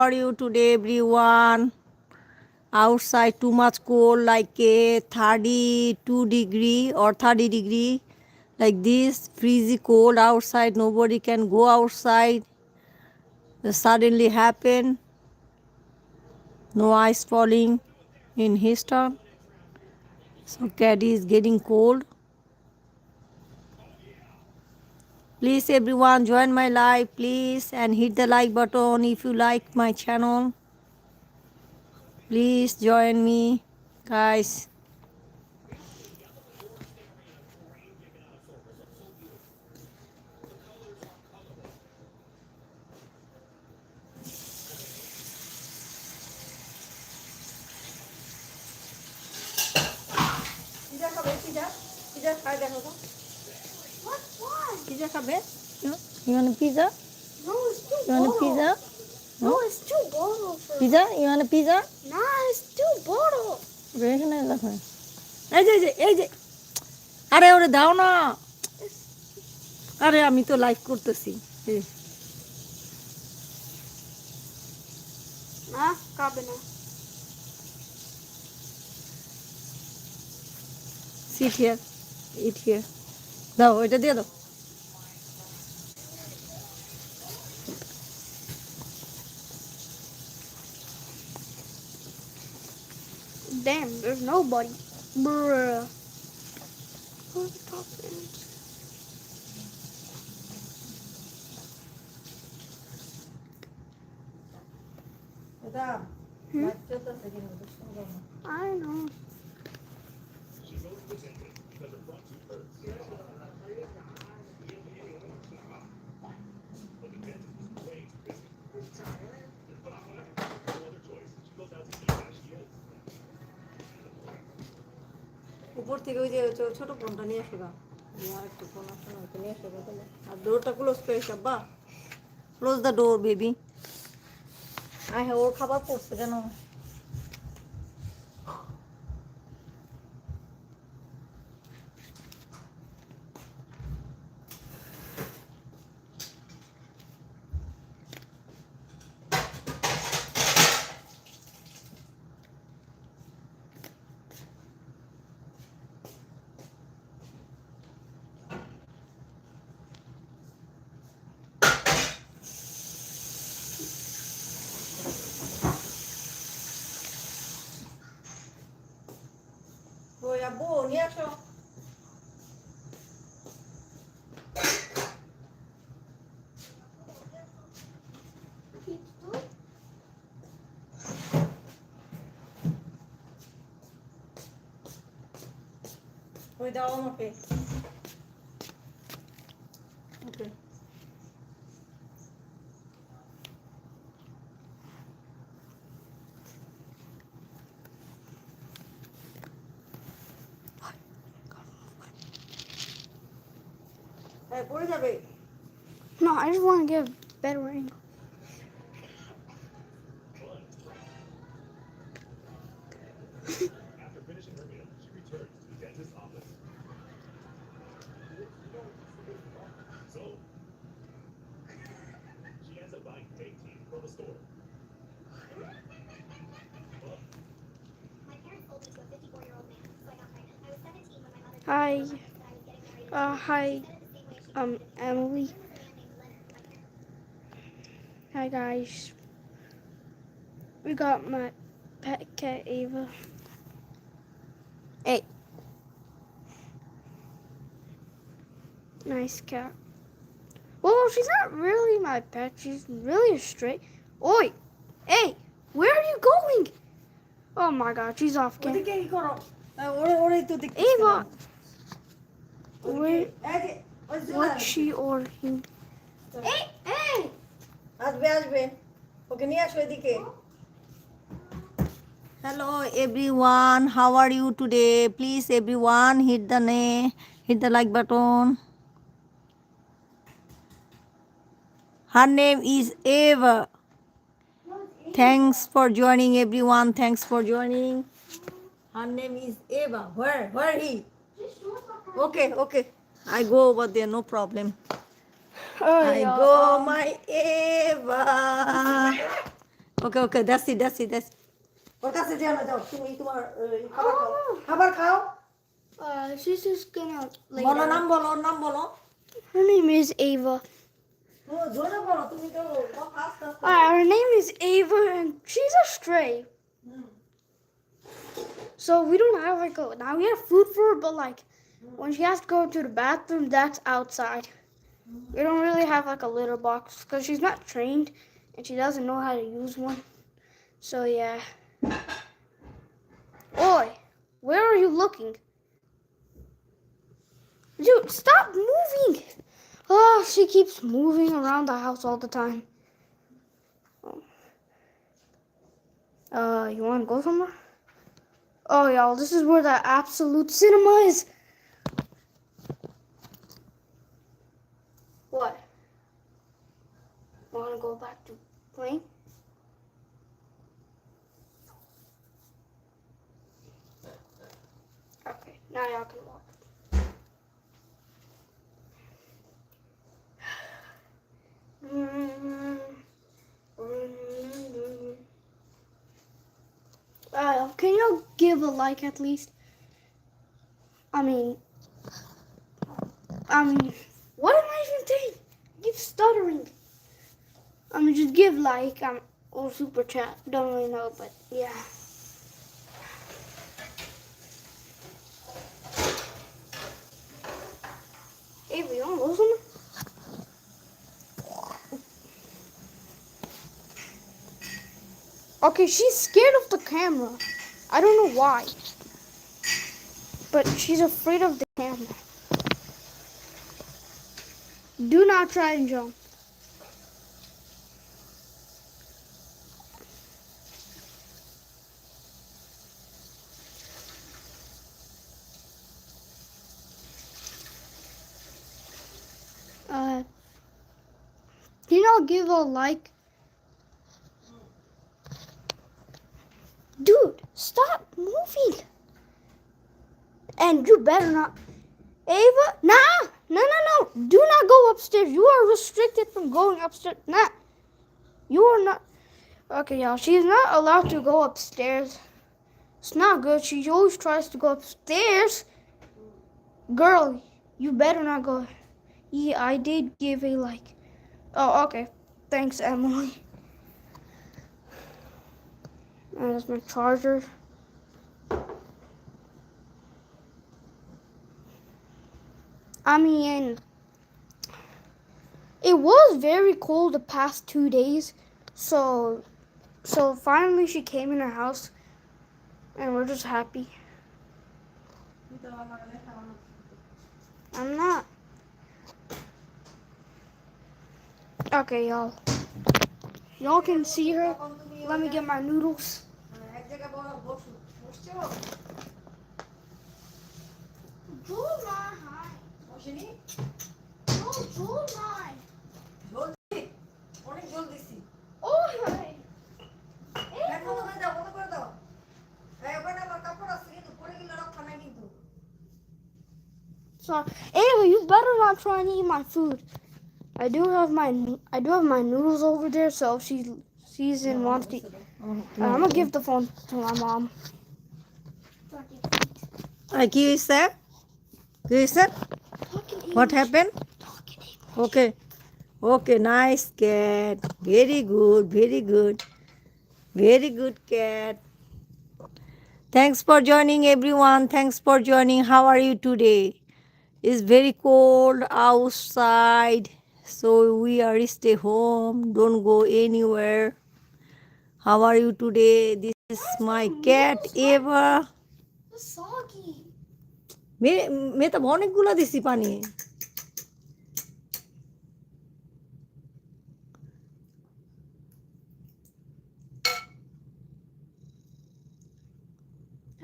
are you today, everyone? Outside too much cold, like a 32 degree or 30 degree, like this, freezing cold outside. Nobody can go outside. It suddenly happened. No ice falling in Houston. So Caddy is getting cold. Please everyone join my live, please, and hit the like button if you like my channel. Please join me, guys. Pizza খাবে pizza? Pizza খাই দেখো তো। What? Why? Pizza খাবে? You want a pizza? No, it's too You want a bottle. pizza? No, it's too bottle for Pizza? You want a pizza? Nah, it's too bottle. এখানে দেখো। এই যে আরে ওরে দাও না। আরে আমি তো লাইভ করতেছি। Nah, copy now. Sit here. Eat here. দাও ওইটা দিয়ে দাও। Damn, there's nobody. Bruh. Who's talking? এটা লাইভ চলতেছে কিন্তু শুনবো না। I know. উপর থেকে ওই যে ছোট ফোনটা নিয়ে আসো গা। আর একটা ফোন আছে না ওটা নিয়ে আসো গা তাহলে। আর ডোরটা ক্লোজ করে সব্বা। Close the door baby. আয় হ্যাঁ ওর খাবার পড়ছে কেন? ওই আব্বু নিয়ে আসো। ওই দাও আমাকে। ওকে। হ্যাঁ পড়ে যাবে। No, I just want to get a better angle. After finishing her meal, she returns to the dentist's office. So, she ends up buying fake teeth from a store. My parents sold me to a 54-year-old man, so I got pregnant. I was 17 when my mother Hi. told me that I was getting married. Hi. She said it the same way she told Emily. a man named Leonard, my parents. Hi, guys. We got my pet cat, Ava. Hey. Nice cat. Well, she's not really my pet. She's really a stray. Oi! Hey! Where are you going? Oh my god, she's off camera. ওদিকে কি করো? ওরে তো দেখতে। Ava! ওদিকে Where, এই যে ওই যে what's she ordering? Hey, hey! আসবে। ওকে নিয়ে আসো এদিকে। Hello everyone, how are you today? Please everyone hit the like button. Her name is Eva. Thanks for joining everyone. Thanks for joining. Her name is Eva. Where he? Okay. I go over there, no problem. Oh, I go my Eva. Okay, that's it. ওর কাছে যেও না, যাও তুমি তোমার খাবার খাও, খাবার খাও। She's just gonna lay বলো, down. নাম বলো, ওর নাম বলো। Her name is Ava. ও জোরে বলো, তুমি তো কথা আস্তে আস্তে। Her name is Ava, and she's a stray. So we don't have like a now we have food for her, but like when she has to go to the bathroom, that's outside. We don't really have like a litter box because she's not trained and she doesn't know how to use one. So yeah. Oi, where are you looking? Dude, stop moving! Oh, she keeps moving around the house all the time. You want to go somewhere? Oh, y'all, this is where the absolute cinema is. What? Want to go back to playing? Okay, now y'all can walk. Can you give a like at least? I mean, what am I even saying? I keep stuttering. Just give like, or super chat. Don't really know, but yeah. Hey, we don't lose them? Okay, she's scared of the camera. I don't know why. But she's afraid of the camera. Do not try and jump. Can y'all give a like? Dude, stop moving. And you better not. Ava, nah, no. Do not go upstairs. You are restricted from going upstairs. Nah, you are not. Okay, y'all, she's not allowed to go upstairs. It's not good. She always tries to go upstairs. Girl, you better not go. Yeah, I did give a like. Oh, okay. Thanks, Emily. And that's my charger. It was very cold the past 2 days, so finally she came in our house, and we're just happy. I'm not. Okay, y'all. Y'all can see her. Let me get my noodles. So, Ava, you better not try and eat my food. I do have my noodles over there, so if she sees and wants to eat. I'm gonna give the phone to my mom. কি হয়েছে? কি হয়েছে? What happened? Okay, nice cat. Very good cat. Thanks for joining, everyone. Thanks for joining. How are you today? It's very cold outside, so we are stay home. Don't go anywhere. How are you today? This is my cat Eva. Soggy. मैं तो অনেকগুলো দিছি পানি।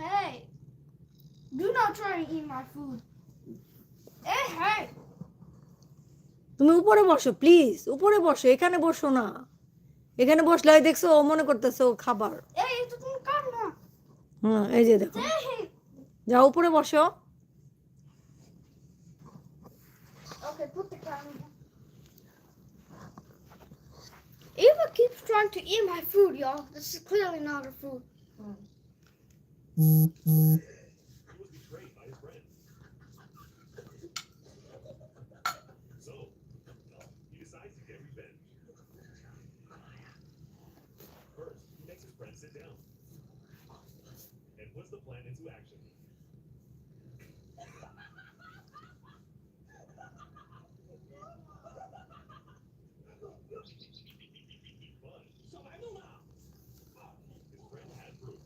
Hey, do not try and eat my food. Hey. তুমি উপরে বসো please, উপরে বসো, এখানে বসো না। এখানে বসলে দেখছো ও মনে করতেছে ও খাবার। Hey, it's a camera. এই যে দেখো, Hey. যাও উপরে বসো। Okay, put the camera. Ava keeps trying to eat my food, y'all. This is clearly not her food. He was betrayed by his friend. So, he decides to get revenge. First, he makes his friend sit down and puts the plan into action. But his friend had proof.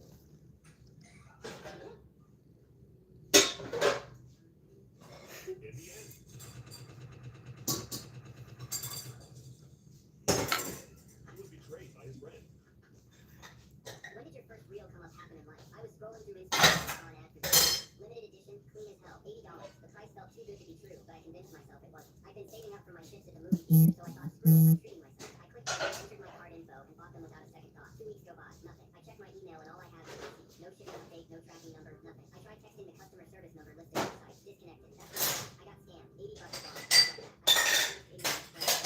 In the end, he was betrayed by his friend. When did your first reel come up happen in life? I was scrolling through Instagram and saw an ad for this. Limited edition, clean as hell, $80. The price felt too good to be true, but I convinced myself it wasn't. I've been saving up for my trips at the movie theater, so I thought, screw it, I'm treating myself. I clicked on it, entered my card info, and bought them without a second thought. 2 weeks go by, nothing. I checked my email, and all I have is a receipt. No shipping update, no tracking number, nothing. I tried texting the customer service number listed on the site. Disconnected. That's right. I got scammed. $80 wrong. I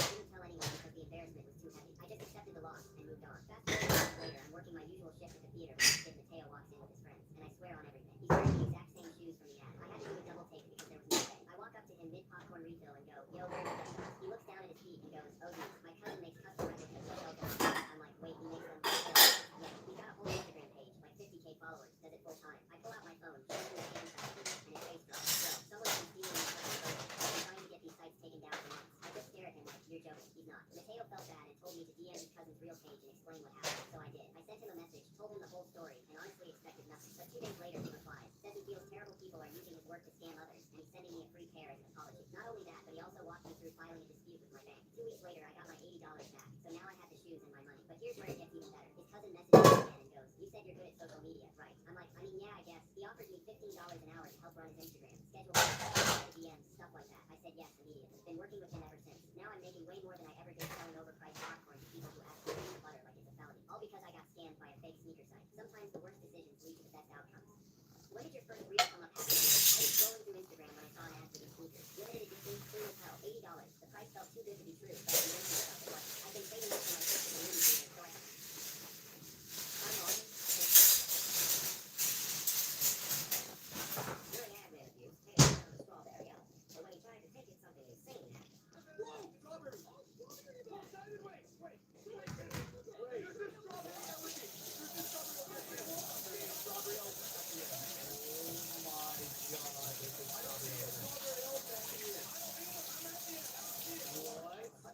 didn't tell anyone because the embarrassment was too heavy. I just accepted the loss and moved on. Fast forward a month later, I'm working my usual shift at the theater when this kid Mateo walks in with his friends, and I swear on everything. He's wearing the exact same shoes from the ad. I had to do a double take because there was no way. I walk up to him mid-popcorn refill and go, yo, where are the He looks down at his feet and goes, oh, geez, my cousin makes custom replicas of Mateo Down. I'm like, wait, he makes them for sale? Yeah, he's got a whole Instagram page, like 50K followers, does it full time. I pull out my phone, show him the hand tracking, and his face drops. Bro, someone's been stealing my friend's photos. I've been trying to get these sites taken down for months. I just stare at him like, you're joking. He's not. Mateo felt bad and told me to DM his cousin's real page and explain what happened, so I did. I sent him a message, told him the whole story, and honestly expected nothing. But 2 days later, he replies, says he feels terrible people are using his work to scam others, and he's sending me a free pair as an apology. Not only that, but he also walked me through filing a dispute with my bank. 2 weeks later, I got my $80 back, so now I have the shoes and my money. But here's where it gets even better. His cousin messages me again and goes, you said you're good at social media, right? I'm like, yeah, I guess. He offers me $15 an hour to help run his Instagram, schedule DMs, stuff like that. I said yes immediately. Been working with him ever since. Now I'm making way more than I ever did selling overpriced popcorn to people who ask for peanut butter like it's a felony. All because I got scammed by a fake sneaker site. Sometimes the worst decisions lead to the best outcomes. When did your first reel come up happen? I was scrolling through Instagram when I saw an ad for these sneakers. Limited edition, clean as hell, $80. The price felt too good to be true, but I convinced myself it wasn't. I've been saving up for my trip to the movie theater, so I'm on. You're an ad man, you. Hey, I'm a strawberry out. But when he tried to take it, something insane happened. Whoa, strawberry!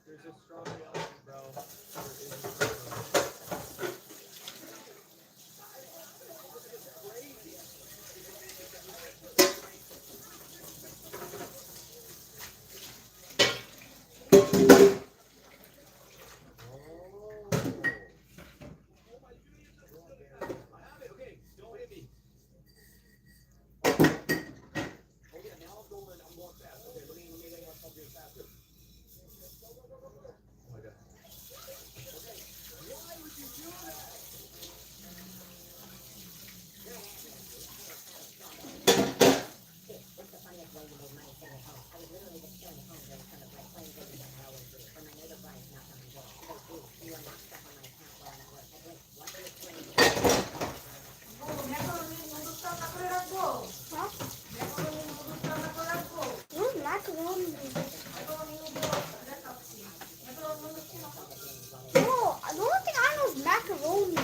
There's a strawberry elephant, bro. There is a strawberry. I have it. Okay, don't hit me. Oh yeah, now I'm going fast. Okay, let me make myself get faster. Oh my god. Okay, why would you do that? What's the funniest way you made money sitting at home? I was literally just chilling at home during summer break, playing video games I always do. When my neighbor Brian knocked on my door, he goes, dude, you are not stuck on my account while I'm at work. I blinked. What are you explaining to me? Where's macaroni? No, the only thing I know is macaroni.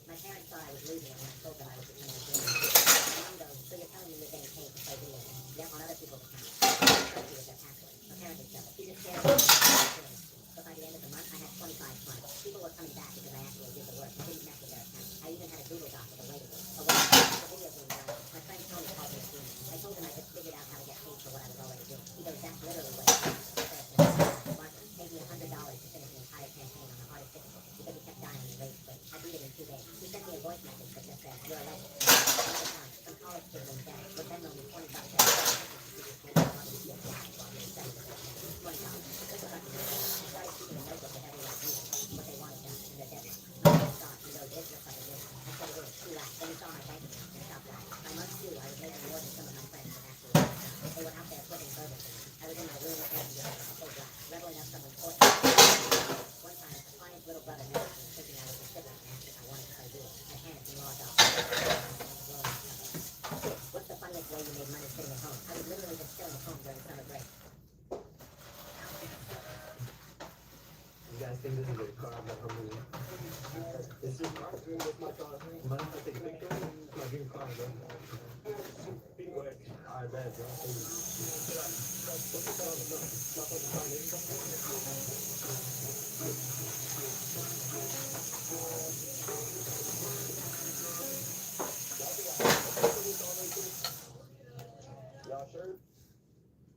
My parents thought I was losing when I told them I was becoming a gamer. My mom goes, so you're telling me you're getting paid to play video games? Yep, on other people's accounts. Trust me with their password. Apparently so. She just scared me. But by the end of the month, I had 25 clients. People were coming back because I actually did the work and didn't mess with their accounts. I even had a Google Doc with a waiting list. A waiting list for video game guys. My friend Tony called me a genius. I told him I just figured out how to get paid for what I was already doing. He goes, that's literally what it is. Marcus paid me $100 to finish the entire campaign on the hardest difficulty because he kept dying and rage quit. I beat it in 2 days. He sent me a voice message that just said, you're a legend. Some college kid named Dennis would Venmo me $20 every time to see this kid while he was $20. car. I'm like, oh, it's your car. It's my car. Mind if I take a picture? Come on, give me your car, bro. Be quick. I bet, bro. Put your car on the front. Stop on the car, nigga. Y'all sure?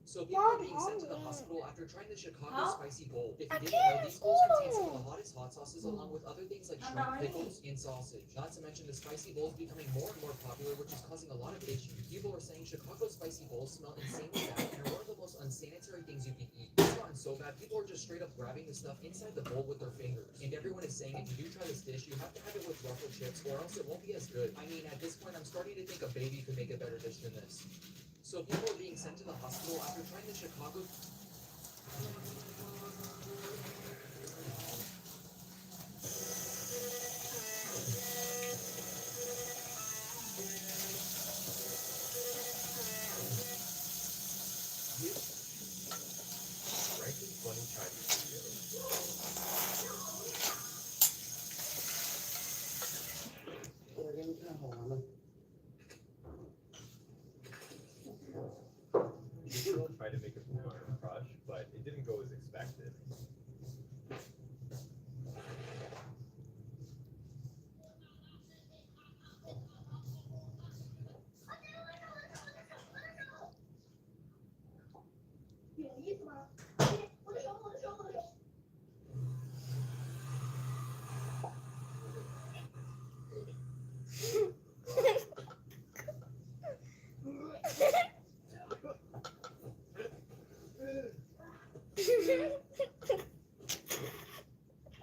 So people are Mom, being sent to the hungry. hospital after trying the Chicago Huh? spicy bowl. If I you didn't know, can't these bowls contain some of go. the hottest hot sauces along with other things like I'm shrimp, not pickles, and sausage. Not to mention the spicy bowls becoming more and more popular, which is causing a lot of issues. People are saying Chicago spicy bowls smell insanely bad and are one of the most unsanitary things you can eat. It's gotten so bad, people are just straight up grabbing the stuff inside the bowl with their fingers. And everyone is saying if you do try this dish, you have to have it with ruffled chips or else it won't be as good. I mean, at this point, I'm starting to think a baby could make a better dish than this. So people are being sent to the hospital after trying the Chicago Ranking funny Chinese videos. This girl tried to make a move on her crush, but it didn't go as expected.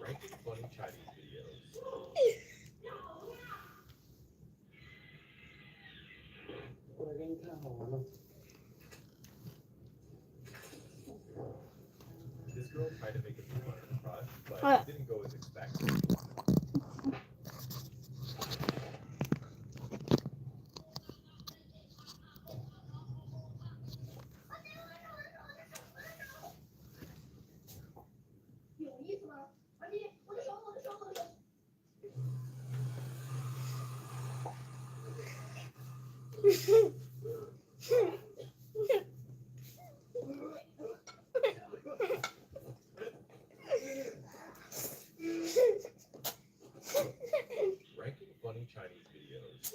Ranking funny Chinese videos. This girl tried to make a move on her crush, but it didn't go as expected. Ranking funny Chinese videos.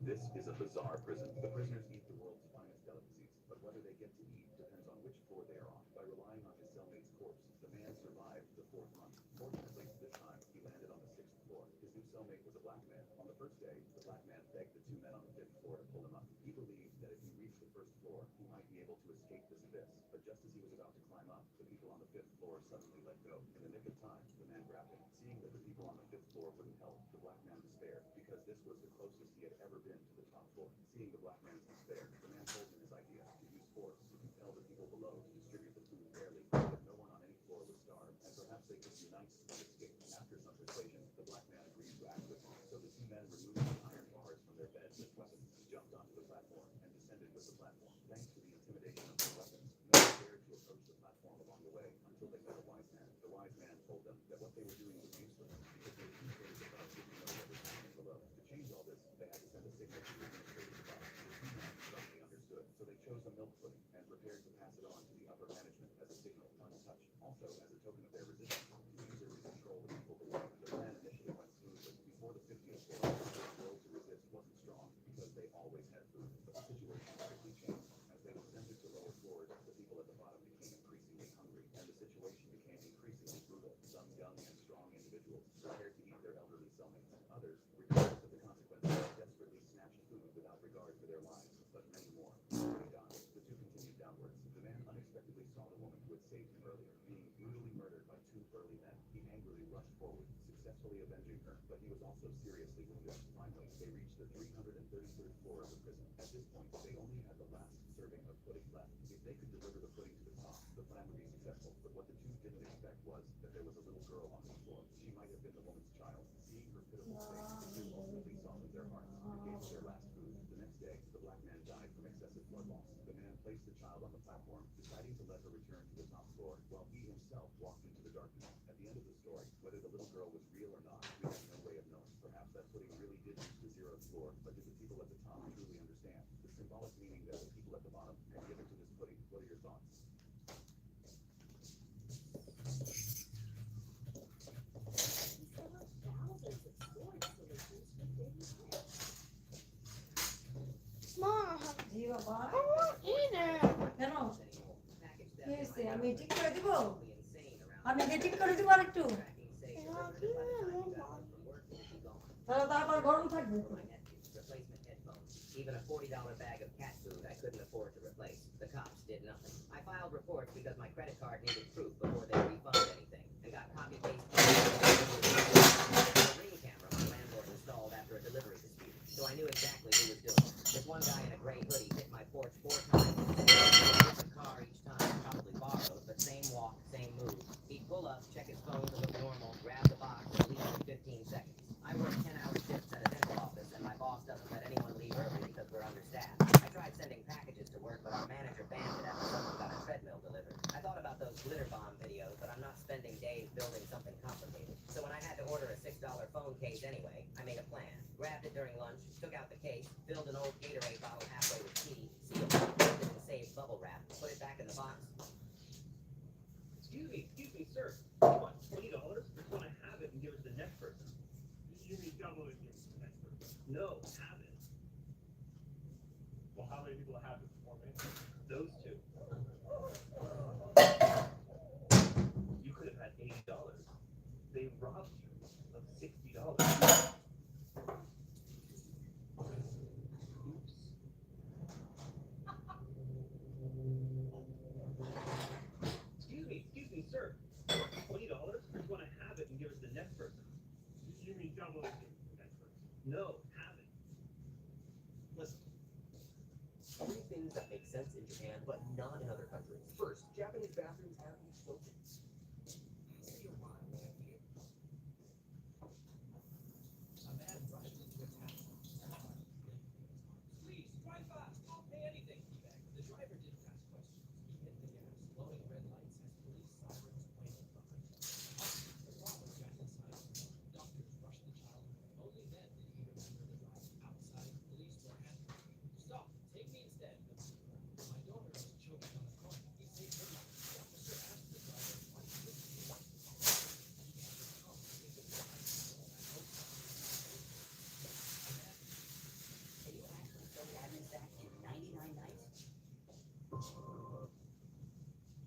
This is a bizarre prison. The prisoners eat the world's finest delicacies, but whether they get to eat depends on which floor they are on. By relying on his cellmate's corpse, the man survived the 4th month. Fortunately, this time he landed on the 6th floor. His new cellmate was a black man. On the first day, the black man begged the 2 men on the 5th floor to pull him up. He believed that if he reached the 1st floor, he might be able to escape this abyss. But just as he was about to climb up, the people on the 5th floor suddenly let go. In the nick of time, the man grabbed him. Seeing that the people on the 5th floor wouldn't help, the black man despaired, because this was the closest he had ever been to the top floor. Seeing the black man's despair, the man told him his idea to use force to compel the people below to distribute the food fairly, so that no one on any floor would starve, and perhaps they could unite and escape. After some persuasion, the black man agreed to act with him. So the 2 men removed the iron bars from their beds with weapons, jumped onto the platform, and descended with the platform. Thanks to the intimidation of their weapons, no one dared to approach the platform along the way until they met a wise man. The wise man told them that what they were doing was useless because they were too afraid of God didn't know what was happening below. To change all this, they had to send a signal to the administrative boss. The 2 men suddenly understood, so they chose a milk pudding and prepared to pass it on to the upper management as a signal untouched. Also, as a token of their resistance, to use it to control the people below. The plan initially went smoothly. Before the 50th floor, their will to resist wasn't strong because they always had food. But the situation quickly changed. As they descended to lower floors, the people at the bottom became increasingly hungry, and the situation became increasingly brutal. Some young and strong individuals prepared to eat their elderly cellmates. Others, regardless of the consequences, desperately snatched food without regard for their lives. But many more already died. The 2 continued downwards. The man unexpectedly saw the woman who had saved him earlier being brutally murdered by 2 burly men. He angrily rushed forward, successfully avenging her, but he was also seriously wounded. Finally, they reached the 333rd floor of the prison. At this point, they only had the last serving of pudding left. If they could deliver the pudding to the top, the plan would be successful. But what the 2 didn't expect was that there was a little girl on the floor. She might have been the woman's child. Seeing her pitiful face, the 2 ultimately softened their hearts and gave her their last food. The next day, the black man died from excessive blood loss. The man placed the child on the platform, deciding to let her return to the top floor, while দিদি বাবা I won't eat it. কেন anymore. Package কি that হয়েছে might আমি have ঠিক করে দিব totally insane around আমি কি ঠিক করে দিব আর একটু tracking say Yeah, delivered give by the me a time you little got one. home from work it would be gone. তাহলে তারপর গরম থাকবে For my nephew, replacement headphones. Even a $40 bag of cat food I couldn't afford to replace. The cops did nothing. I filed reports because my credit card needed proof before they refunded anything, and got copy paste a ring camera my landlord installed after a delivery dispute, so I knew exactly who was doing it. This one guy in a gray hoodie hit my porch 4 times. The car each time, probably borrowed, but same walk, same move. He'd pull up, check his phone to look normal, grab the box, and leave in 15 seconds. I work 10-hour shifts at a dental office, and my boss doesn't let anyone leave early because we're understaffed. I tried sending packages to work, but our manager banned it after someone got a treadmill delivered. I thought about those glitter bomb videos, but I'm not spending days building something complicated. So when I had to order a $6 phone case anyway, I made a plan. Grabbed it during lunch, took out the case, filled an old Gatorade bottle halfway with tea, sealed it, wrapped it in saved bubble wrap, put it back in the box. Excuse me, sir. You want $20? Just want to have it and give it to the next person. You mean double it and give it to the next person? No, have it. Well, how many people have it before me? Those two. You could have had $80. They robbed you of $60. Oops. Excuse me, sir. $20? Just want to have it and give it to the next person. You mean double it and give it to the next person? No, have it. Listen. 3 things that make sense in Japan, but not in other countries. First, Japanese bathrooms have these built-ins. Say your line, nephew. A man rushed into a town. Please, drive fast. I'll pay anything, he begged. The driver didn't ask questions. He hit the gas, blowing red lights as police sirens wailed behind him. Officers followed just inside. Doctors rushed the child. Only then did he remember the drive. Outside, police were handcuffed. Stop. Take me instead. My daughter was choking on a coin. He saved her life. The officer asked the driver why he did it. He answered calmly, "It was my fault. I hope Can you actually fill the admin stack in 99 nights?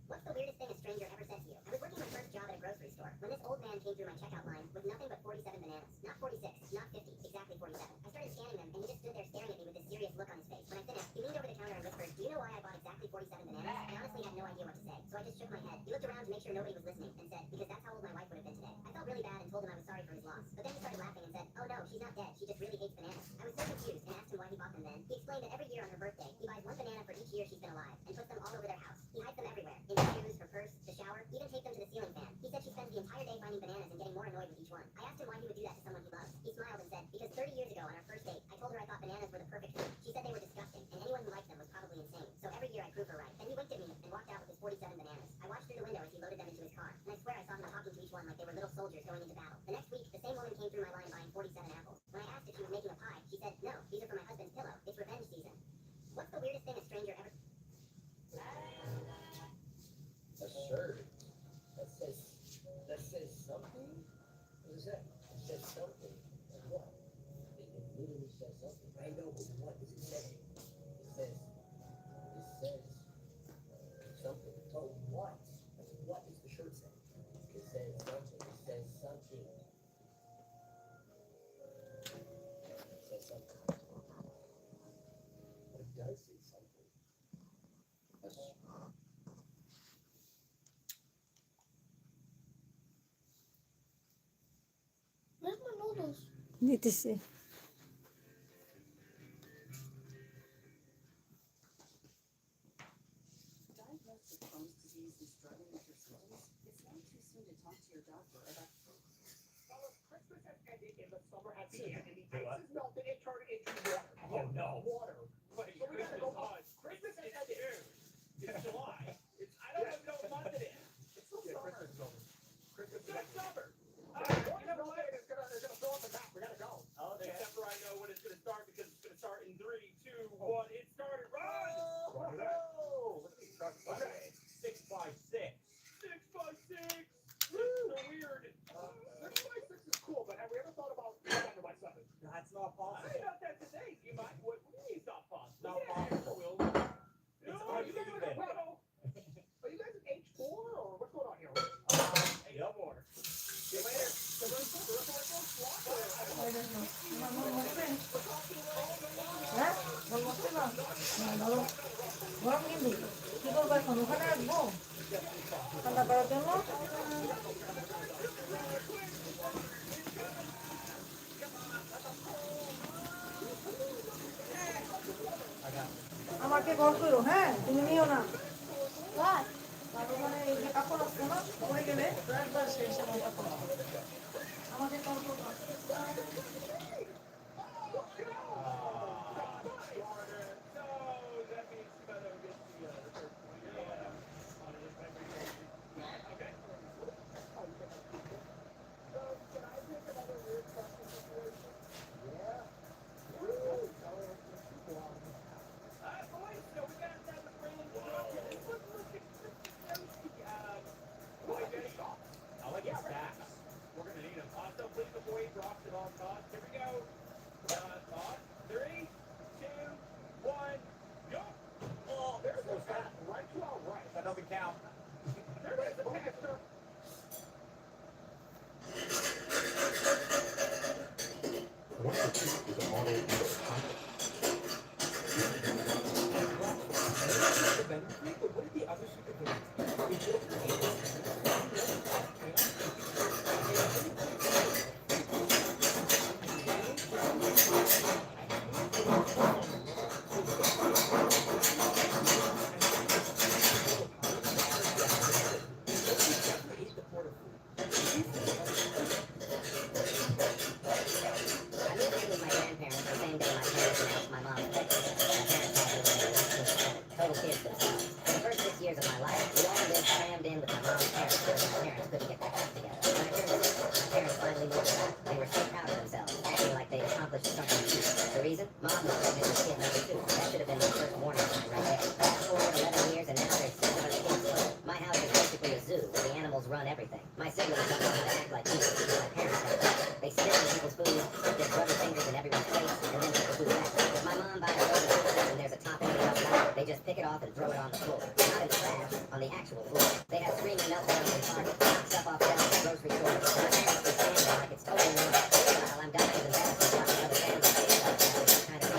What's the weirdest thing a stranger ever said to you? I was working my first job at a grocery store when this old man came through my checkout line with nothing but 47 bananas. Not 46, not 50, exactly 47. I started scanning them, and he just stood there staring at me with this serious look on his face. When I finished, he leaned over the counter and whispered, "Do you know why I bought exactly 47 bananas?" I honestly had no idea what to say, so I just shook my head. He looked around to make sure nobody was listening and said, "Because that's how old my wife would have been today." I felt really bad and told him I was sorry for his loss. But then he started laughing and said, "Oh no, she's not dead. She just really hates bananas." I was so confused and asked him why he bought them then. He explained that every year on her birthday, he buys 1 banana for each year she's been alive and puts them all over their house. He hides them everywhere, in her shoes, her purse, the shower, even taped them to the ceiling fan. He said she spends the entire day finding bananas and getting more annoyed with each one. I asked him why he would do that to someone he loves. He smiled and said, "Because 30 years ago on our first date, I told her I thought bananas were the perfect food. She said they were disgusting, and anyone who liked them was probably insane. So every year I prove her right." Then he winked at me and walked out with his 47 bananas. I watched through the window as he loaded them into his car, and I swear I saw him talking to each one like they were little soldiers going into battle. The next week, the same woman came through my line buying 47 apples. When I asked if she was making a pie, she said, "No, these are for my husband's pillow. It's revenge season." What's the weirdest thing a stranger ever... A shirt that says something. What is that? It says something. Like what? It literally says something. I know, but what does it say? It says something. Oh, what? What does the shirt say? It says something. It says something. It says something. But it does say something. Where's my noodles? দিতেছে Diagnosed with Crohn's disease and struggling with your symptoms, it's not too soon to talk to your doctor about Christmas has ended and the summer has begun and the ice is melted and turned into water. Oh no. Water. But so we gotta go on. Christmas has ended. It's July. I don't even know what month it is. It's still summer. Christmas is summer. You know what? It's gonna throw up the map. We gotta go. Okay. Except for I know when it's gonna start because it's gonna start in 3, 2, 1. It started. Run! Whoa! Look at these trucks. Okay. 6 by 6. 6 by 6. It's so weird. 6 by 6 is cool, but have we ever thought about 7 by 7? That's not possible. I thought that today. You might. What do you mean? ভালো গরম কিন্তু কি করবো এখন ওখানে রাখবো ঠান্ডা করার জন্য আমাকে কল করো হ্যাঁ তুমি নিও না What? তারপর মানে এই যে কাপড় আসছে না পরে গেলে একবার শেষ আমার কাপড় আমাকে কল করো We're gonna need him. Also, please avoid rocks at all costs. Here we go. On 3, 2, 1, go. Oh, there's no pass right to our right. That doesn't count. There is the passer. What did the other super I moved in with my grandparents the same day my parents announced my mom was pregnant. My parents had me when they were 19, total kids themselves. For the first 6 years of my life, we all lived crammed in with my mom's parents because my parents couldn't get their act together. When I turned 6, my parents finally moved out. They were so proud of themselves, acting like they'd accomplished something huge. The reason? Mom was pregnant with kid number 2. That should have been my first warning sign right there. Fast forward 11 years and now there's 6 of us kids total. My house is basically a zoo where the animals run everything. My siblings don't know how to act like humans because my parents don't. They spit on people's food, put their brother fingers in everyone's face, and then put the food back. If my mom buys a load of food and there's a topping of milk, they just pick it off and throw it on the floor. Not in the trash, on the actual floor. They have screaming meltdowns in Target, knock stuff off shelves at grocery stores. My parents just stand there like it's totally normal. Meanwhile, I'm dying of embarrassment watching other families face up to this kind of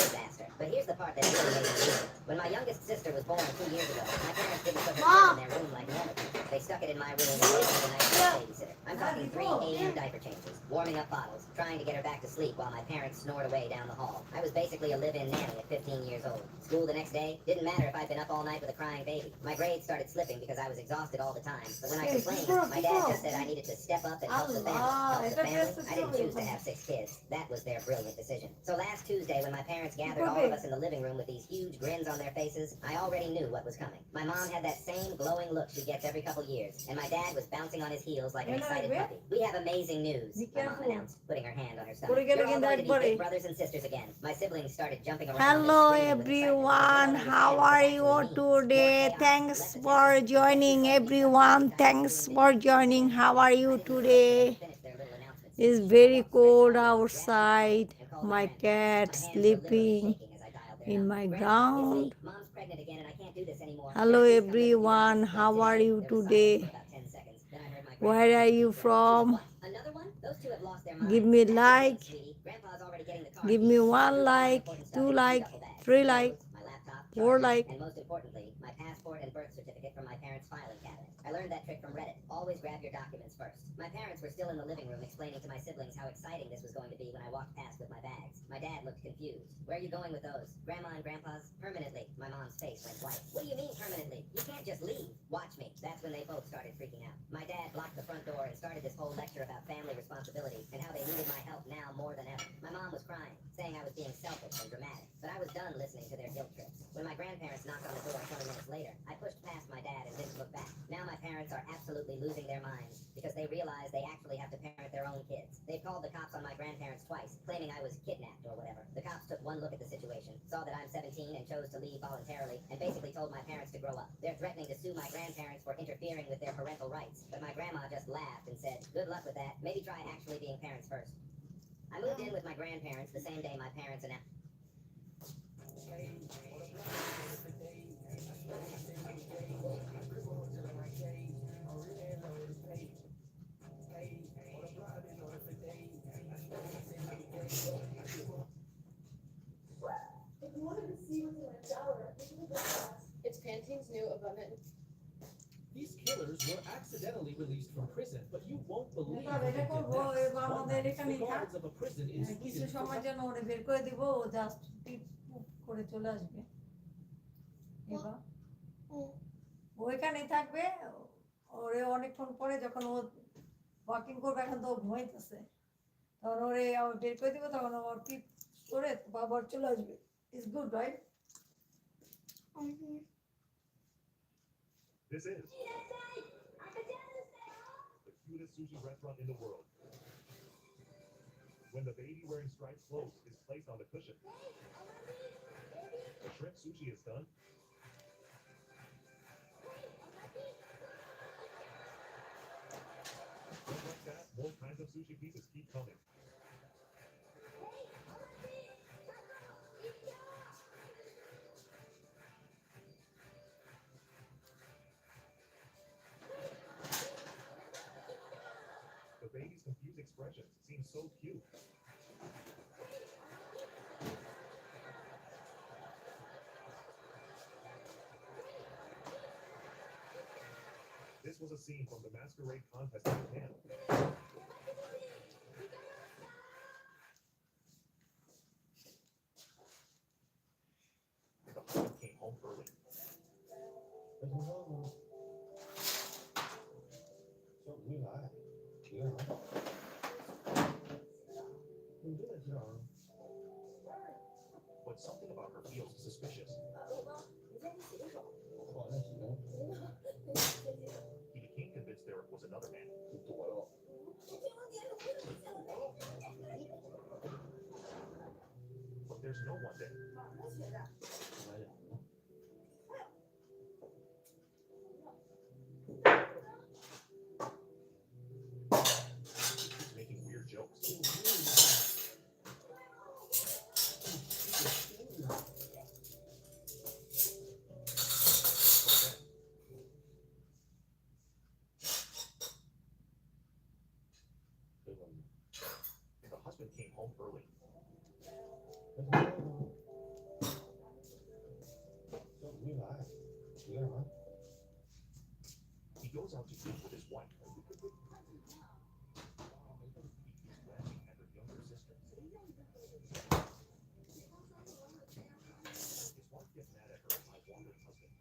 disaster. But here's the part that really made me lose it. When my youngest sister was born 2 years ago, my parents didn't put her Mom. in their room like normal people. They stuck it in my room and waited for the night for a babysitter. I'm talking 3 AU diaper changes, warming up bottles, trying to get her back to sleep while my parents snored away down the hall. I was basically a live-in nanny at 15 years old. School the next day, didn't matter if I'd been up all night with a crying baby. My grades started slipping because I was exhausted all the time. But when I Hey, complained, my dad people. just said I needed to step up and help the family. Allah, Help the it's a family? best I didn't choose to decision. have 6 kids. That was their brilliant decision. So last Tuesday, when my parents gathered all of us in the living room with these huge grins on their faces, I already knew what was coming. My mom had that same glowing look she gets every couple years, and my dad was bouncing on his heels like an excited puppy. We have amazing news, Be my mom careful. announced, putting her hand on her Put stomach. it You're all again, going to be buddy. big brothers and sisters again. My siblings started jumping around. Hello and screaming with excitement. everyone, They don't how understand what are this you actually means. today? More chaos, Thanks less for attention. joining everyone. Thanks for joining. How are you today? It's very cold outside. My cat sleeping in my ground. Mom's pregnant again and I can't do this anymore. Hello everyone, how are you today? Where are you from? Another one? Those two have lost their minds. Give me That's like. it, sweetie. Grandpa's already getting the car Give keys. me 1 Two like, important 2 stuff, like, duffel bags, 3 like, clothes, my laptop, 4 charger, like. and most importantly, my passport and birth certificate from my parents' filing cabinet. I learned that trick from Reddit. Always grab your documents first. My parents were still in the living room explaining to my siblings how exciting this was going to be when I walked past with my bags. My dad looked confused. Where are you going with those? Grandma and Grandpa's? Permanently. My mom's face went white. What do you mean permanently? You can't just leave. Watch me. That's when they both started freaking out. My dad blocked the front door and started this whole lecture about family responsibility and how they needed my help now more than ever. My mom was crying, saying I was being selfish and dramatic. But I was done listening to their guilt trips. When my grandparents knocked on the door 20 minutes later, I pushed past my dad and didn't look back. Now my parents are absolutely losing their minds because they realize they actually have to parent their own kids. They've called the cops on my grandparents twice, claiming I was kidnapped or whatever. The cops took one look at the situation, saw that I'm 17 and chose to leave voluntarily, and basically told my parents to grow up. They're threatening to sue my grandparents for interfering with their parental rights, but my grandma just laughed and said, good luck with that. Maybe try actually being parents first. I moved in with my grandparents the same day my parents announced. Good morning. It's Pantene's new abundant. These killers were accidentally released from prison, but you won't believe এটা what they এটা did করবো next. এবার One আমাদের night, এখানে the guards of a prison in কিছু Sweden সময় জন্য ওরে বের করে দিব জাস্ট টিপ করে চলে আসবে এবার ওইখানেই থাকবে ওরে অনেকক্ষণ পরে যখন ও ওয়াকিং করবে এখন তো ও ঘুমাইতেছে তখন ওরে আবার বের করে দিব তখন আবার টিপ করে আবার চলে আসবে it's good right This is the cutest sushi restaurant in the world. When the baby wearing striped clothes is placed on the cushion, the shrimp sushi is done. Just like that, more kinds of sushi pieces keep coming. The baby's confused expressions seem so cute. This was a scene from the masquerade contest in Japan. The husband came home early. But something about her feels suspicious. He became convinced there was another man. But there's no one there. He's making weird jokes. The husband came home early. He goes out to eat with his wife. He's glancing at her younger sister. His wife gets mad at her by wandering husband.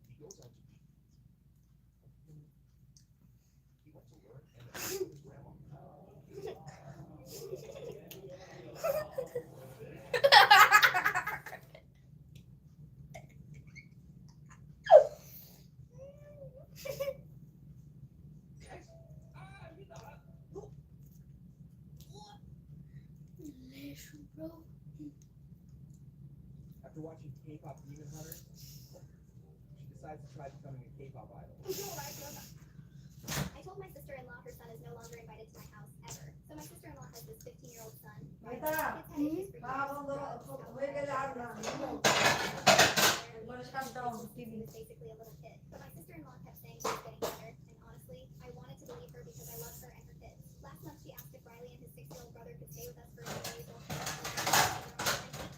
He goes out to eat. He went to learn and with his grandma. After watching K-pop Demon Hunter, she decides to try becoming a K-pop idol. I told my sister-in-law her son is no longer invited to my house ever. So my sister-in-law has this 15-year-old son. Meta, Kids had issues for হ্যাঁ years. বন্ধু হয়ে গেলে আর না একবারে shut down He TV was basically a little kid. But my sister-in-law kept saying he was getting better, and honestly, I wanted to believe her because I love her and her kids. Last month she asked if Riley and his 6-year-old brother could stay with us for a few days while I'm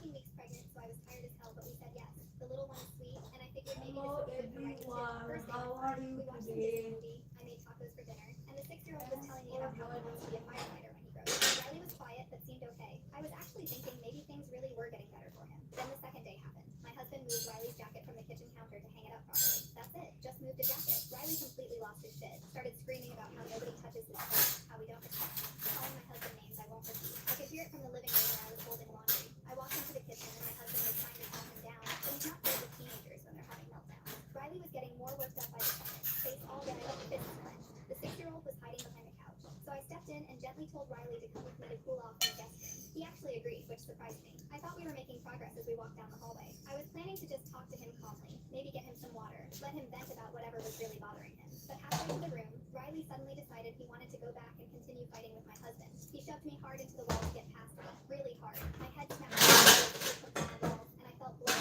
18 weeks pregnant, so I was tired as hell, but we said yes. The little one is sweet, and I figured maybe this Hello would be good for my kid. everyone, First day how was are fun. you We watched a today? Disney movie. I made tacos for dinner, and the 6-year-old was telling me about how he wants to be a firefighter when he grows up. Riley was quiet, but seemed okay. I was actually thinking maybe things really were getting better for him. Then the second day happened. My husband moved Riley's jacket from the kitchen counter to hang it up properly. That's it. Just moved a jacket. Riley completely lost his shit. Started screaming about how nobody touches his clothes, how we don't respect him. Calling my husband names I won't repeat. I could hear it from the living room where I was folding laundry. I walked into the kitchen and my husband was trying to calm him down, but he's not good with teenagers when they're having meltdowns. Riley was getting more worked up by the second. Face all red, fists clenched. The 6-year-old was hiding behind the couch. So I stepped in and gently told Riley to come with me to cool off in the guest room. He actually agreed, which surprised me. I thought we were making progress as we walked down the hallway. I was planning to just talk to him calmly, maybe get him some water, let him vent about whatever was really bothering him. But halfway into the room, Riley suddenly decided he wanted to go back and continue fighting with my husband. He shoved me hard into the wall to get past me, really hard. My head snapped on the walls, and I felt blood.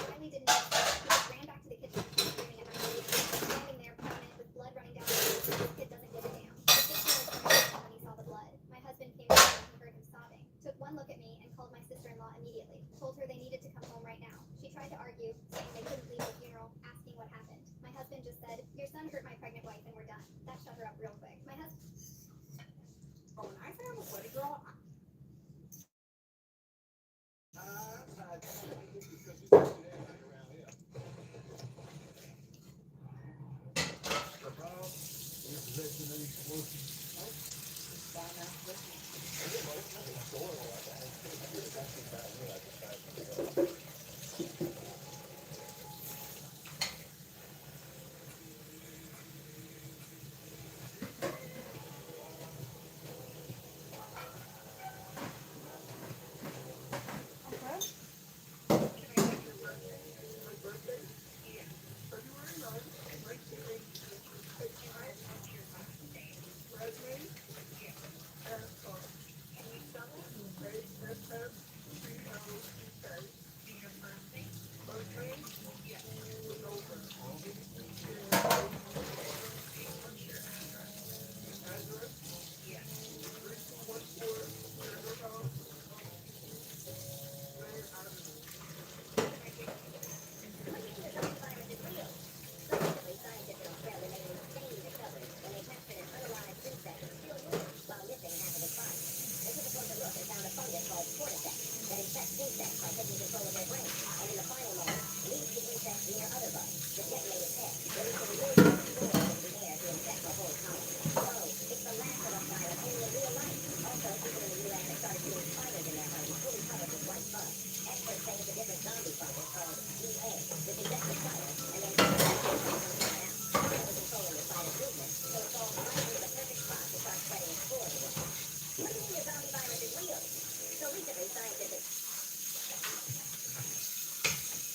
Riley didn't know. He was interview saying they couldn't leave the funeral, asking what happened. My husband just said, "Your son hurt my pregnant wife, and we're done." That shut her up real quick. My husband. But when I say I'm a funny girl,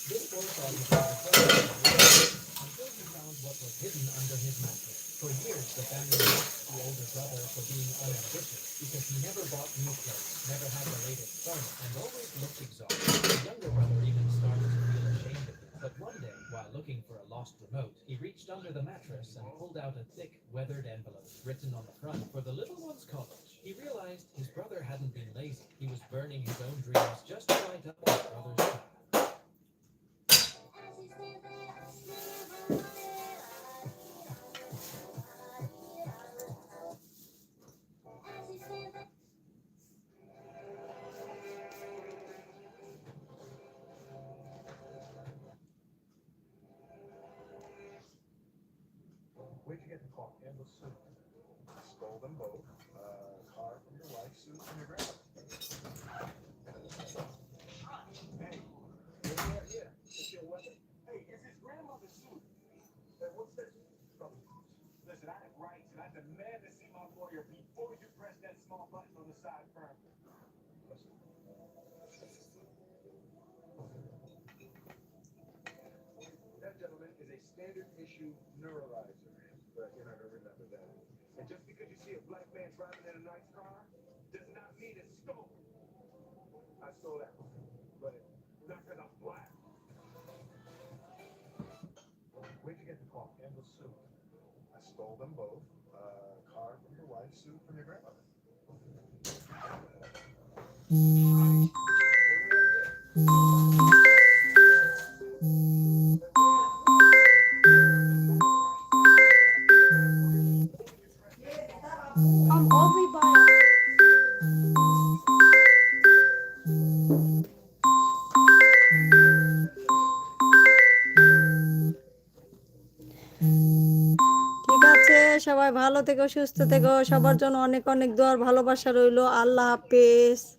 This boy thought he found a treasure until he found what was hidden under his mattress. For years, the family mocked the older brother for being unambitious because he never bought new clothes, never had the latest phone, and always looked exhausted. The younger brother even started to feel ashamed of him. But one day, while looking for a lost remote, he reached under the mattress and pulled out a thick, weathered envelope written on the front for the little one's college. He realized his brother hadn't been lazy. He was burning his own dreams just to light up his brother's path. Where'd you get the clock and the suit? I stole them both. Car from your wife, suit from your grandmother. Hey, yeah, it's your weapon. Hey, it's his grandmother's suit. Hey, what's this? Listen, I have rights, and I demand to see my lawyer before you press that small button on the side firm. Listen. That, gentlemen, is a standard issue neuralizer. But you're not gonna remember that. And just because you see a black man driving in a nice car, does not mean it's stolen. I stole that one, but not because I'm black. Where'd you get the clock and the suit? I stole them both. Car from your wife, suit from your grandmother. I'll be by. ঠিক আছে, সবাই ভালো থেকো, সুস্থ থেকো, সবার জন্য অনেক অনেক দোয়ার ভালোবাসা রইলো। আল্লাহ হাফেজ।